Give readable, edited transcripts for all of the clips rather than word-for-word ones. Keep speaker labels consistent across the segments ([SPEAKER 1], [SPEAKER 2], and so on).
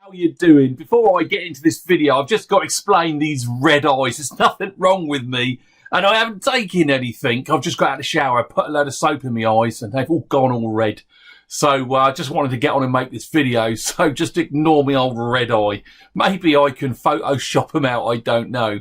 [SPEAKER 1] How you doing? Before I get into this video, I've just got to explain these red eyes. There's nothing wrong with me, and I haven't taken anything. I've just got out of the shower, put a load of soap in my eyes, and they've all gone all red. So I just wanted to get on and make this video, so just ignore me old red eye. Maybe I can Photoshop them out, I don't know.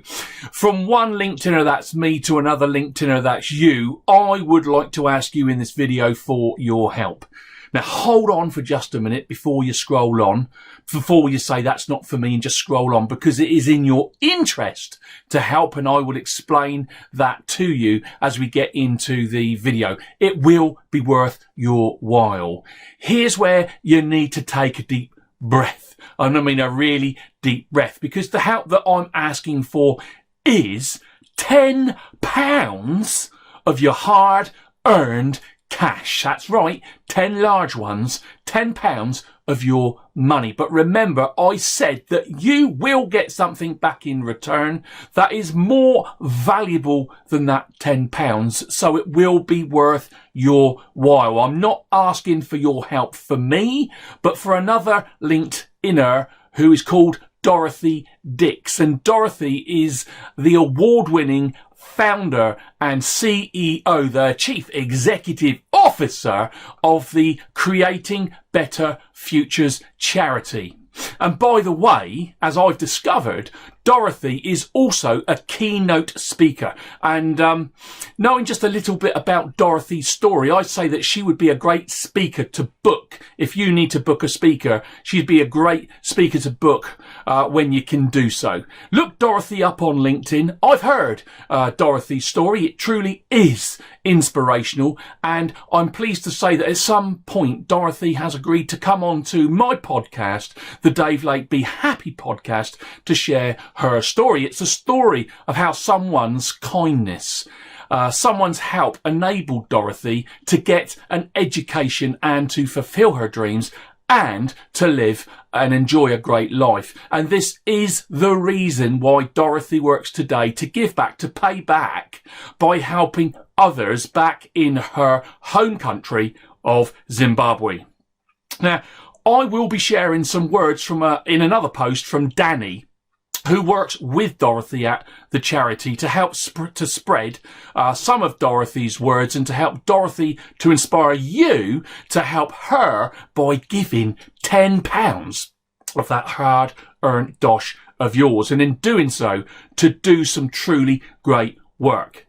[SPEAKER 1] From one LinkedIner that's me to another LinkedIner that's you, I would like to ask you in this video for your help. Now, hold on for just a minute before you scroll on, before you say that's not for me and just scroll on, because it is in your interest to help, and I will explain that to you as we get into the video. It will be worth your while. Here's where you need to take a deep breath. I mean a really deep breath, because the help that I'm asking for is £10 of your hard-earned cash. That's right, 10 large ones, £10 of your money. But remember, I said that you will get something back in return that is more valuable than that £10, so it will be worth your while. I'm not asking for your help for me, but for another LinkedIner who is called Dorothy Dix. And Dorothy is the award-winning founder and CEO, the Chief Executive Officer of the Creating Better Futures charity. And by the way, as I've discovered, Dorothy is also a keynote speaker. And knowing just a little bit about Dorothy's story, I'd say that she would be a great speaker to book. If you need to book a speaker, she'd be a great speaker to book when you can do so. Look Dorothy up on LinkedIn. I've heard Dorothy's story. It truly is inspirational, and I'm pleased to say that at some point Dorothy has agreed to come on to my podcast, the Dave Lake Be Happy podcast, to share her story. It's a story of how someone's kindness, someone's help enabled Dorothy to get an education and to fulfill her dreams and to live and enjoy a great life. And this is the reason why Dorothy works today, to give back, to pay back by helping others back in her home country of Zimbabwe. Now, I will be sharing some words from in another post from Danny, who works with Dorothy at the charity to help spread some of Dorothy's words and to help Dorothy to inspire you to help her by giving £10 of that hard-earned dosh of yours, and in doing so, to do some truly great work.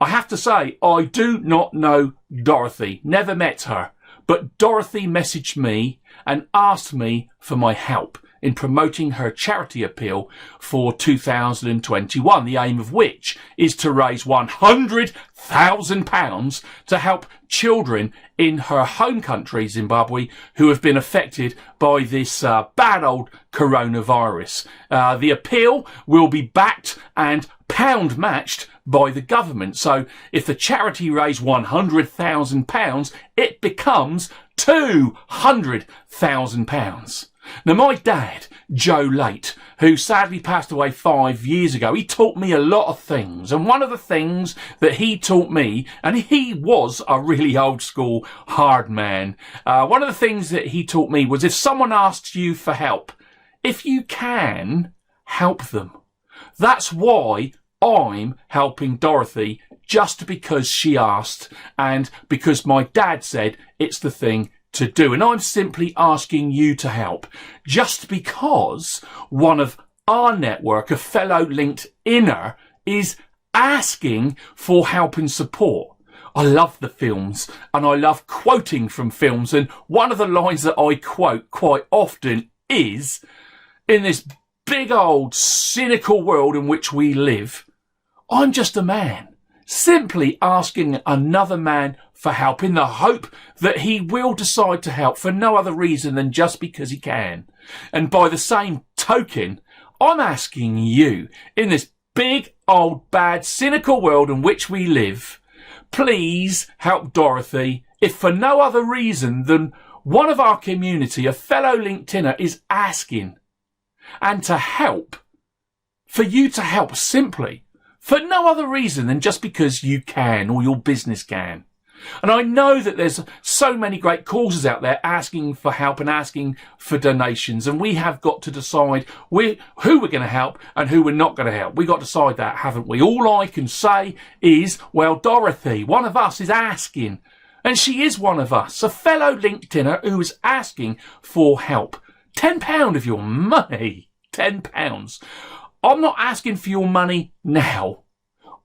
[SPEAKER 1] I have to say, I do not know Dorothy, never met her, but Dorothy messaged me and asked me for my help in promoting her charity appeal for 2021, the aim of which is to raise £100,000 to help children in her home country, Zimbabwe, who have been affected by this bad old coronavirus. The appeal will be backed and pound matched by the government. So if the charity raised £100,000, it becomes £200,000. Now, my dad, Joe Late, who sadly passed away 5 years ago, he taught me a lot of things. And one of the things that he taught me, and he was a really old school hard man, one of the things that he taught me was, if someone asks you for help, if you can, help them. That's why I'm helping Dorothy, just because she asked and because my dad said it's the thing to do. And I'm simply asking you to help just because one of our network, a fellow LinkedIner, is asking for help and support. I love the films and I love quoting from films. And one of the lines that I quote quite often is, in this big old cynical world in which we live, I'm just a man simply asking another man for help in the hope that he will decide to help for no other reason than just because he can. And by the same token, I'm asking you, in this big old bad cynical world in which we live, please help Dorothy, if for no other reason than one of our community, a fellow LinkedIner, is asking, and to help, for you to help simply for no other reason than just because you can or your business can. And I know that there's so many great causes out there asking for help and asking for donations. And we have got to decide who we're going to help and who we're not going to help. We've got to decide that, haven't we? All I can say is, well, Dorothy, one of us is asking. And she is one of us, a fellow LinkedIner who is asking for help. £10 of your money. £10. I'm not asking for your money now.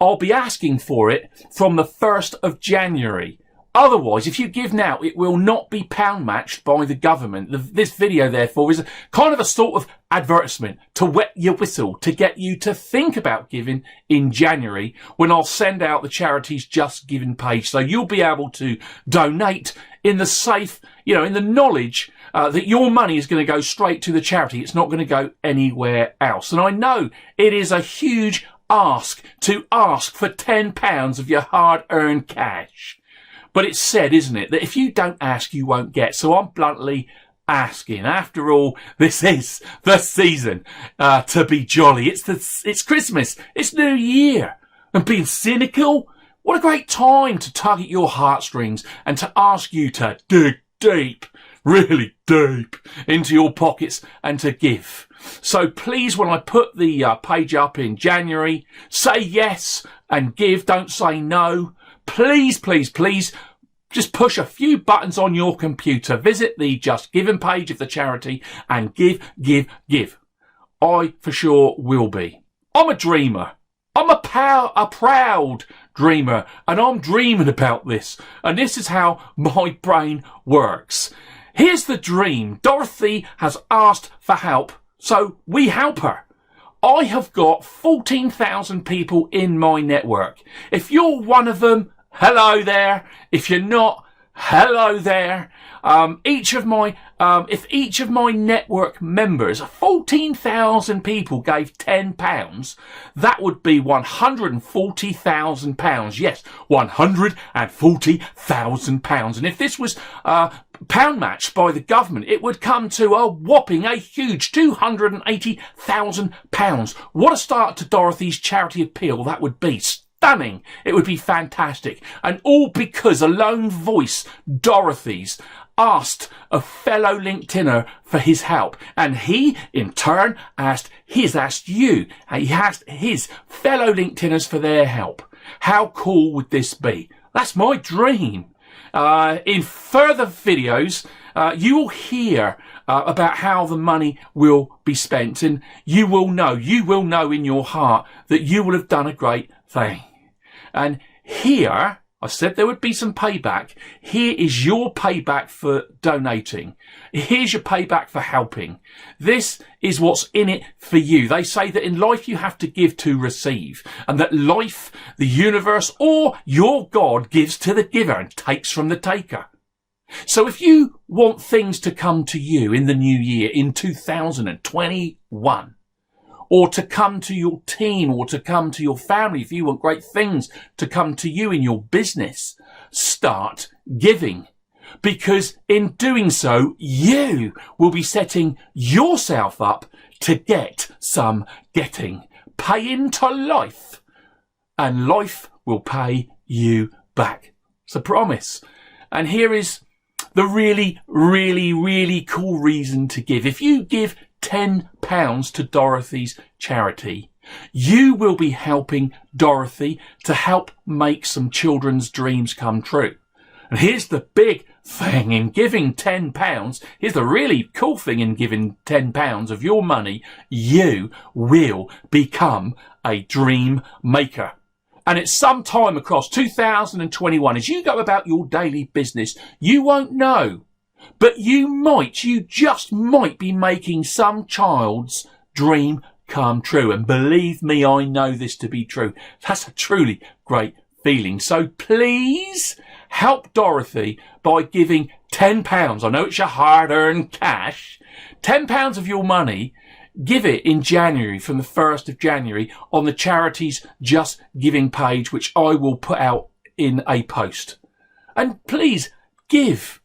[SPEAKER 1] I'll be asking for it from the 1st of January. Otherwise, if you give now, it will not be pound matched by the government. This video, therefore, is kind of a sort of advertisement to wet your whistle, to get you to think about giving in January, when I'll send out the charity's Just Giving page. So you'll be able to donate in the safe, in the knowledge that your money is going to go straight to the charity. It's not going to go anywhere else. And I know it is a huge ask for £10 of your hard-earned cash. But it's said, isn't it, that if you don't ask, you won't get. So I'm bluntly asking. After all, this is the season to be jolly. It's Christmas. It's New Year. And being cynical, what a great time to tug at your heartstrings and to ask you to dig deep, really deep into your pockets and to give. So please, when I put the page up in January, say yes and give. Don't say no. Please, please, please, just push a few buttons on your computer. Visit the Just Giving page of the charity and give, give, give. I for sure will be. I'm a dreamer. I'm a proud dreamer, and I'm dreaming about this. And this is how my brain works. Here's the dream. Dorothy has asked for help, so we help her. I have got 14,000 people in my network. If you're one of them, hello there. If you're not, hello there. If each of my network members, 14,000 people, gave £10, that would be £140,000. Yes, £140,000. And if this was pound matched by the government, it would come to a whopping, a huge £280,000. What a start to Dorothy's charity appeal that would be. Stunning. It would be fantastic. And all because a lone voice, Dorothy's, asked a fellow LinkedIner for his help. And he, in turn, asked you. He asked his fellow LinkedIners for their help. How cool would this be? That's my dream. In further videos, you will hear about how the money will be spent. And you will know in your heart that you will have done a great thing. And here, I said there would be some payback. Here is your payback for donating. Here's your payback for helping. This is what's in it for you. They say that in life you have to give to receive, and that life, the universe, or your God gives to the giver and takes from the taker. So if you want things to come to you in the new year, in 2021, or to come to your team, or to come to your family, if you want great things to come to you in your business, start giving. Because in doing so, you will be setting yourself up to get some getting. Pay into life, and life will pay you back. It's a promise. And here is the really, really, really cool reason to give. If you give £10 to Dorothy's charity, you will be helping Dorothy to help make some children's dreams come true. And here's the big thing in giving £10. Here's the really cool thing in giving £10 of your money. You will become a dream maker. And it's some time across 2021, as you go about your daily business, you won't know, but you just might be making some child's dream come true. And believe me, I know this to be true. That's a truly great feeling. So please help Dorothy by giving £10. I know it's your hard-earned cash. £10 of your money. Give it in January, from the 1st of January, on the charity's Just Giving page, which I will put out in a post. And please give.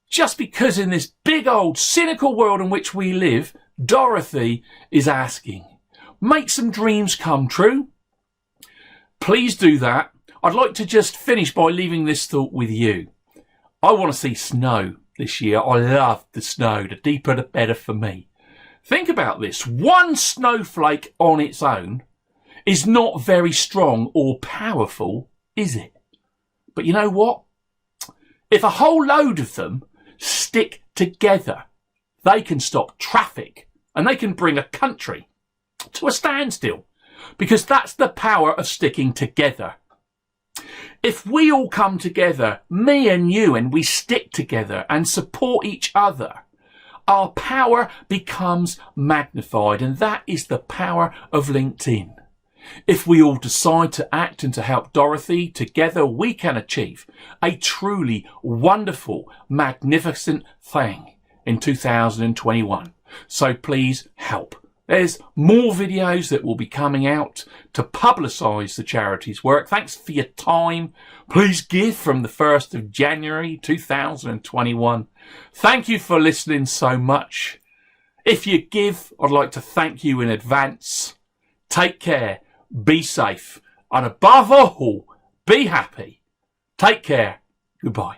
[SPEAKER 1] Just because in this big old cynical world in which we live, Dorothy is asking. Make some dreams come true. Please do that. I'd like to just finish by leaving this thought with you. I want to see snow this year. I love the snow. The deeper the better for me. Think about this. One snowflake on its own is not very strong or powerful, is it? But you know what? If a whole load of them stick together, they can stop traffic and they can bring a country to a standstill, because that's the power of sticking together. If we all come together, me and you, and we stick together and support each other, our power becomes magnified, and that is the power of LinkedIn. If we all decide to act and to help Dorothy, together we can achieve a truly wonderful, magnificent thing in 2021. So please help. There's more videos that will be coming out to publicise the charity's work. Thanks for your time. Please give from the 1st of January 2021. Thank you for listening so much. If you give, I'd like to thank you in advance. Take care, be safe, and above all, be happy. Take care. Goodbye.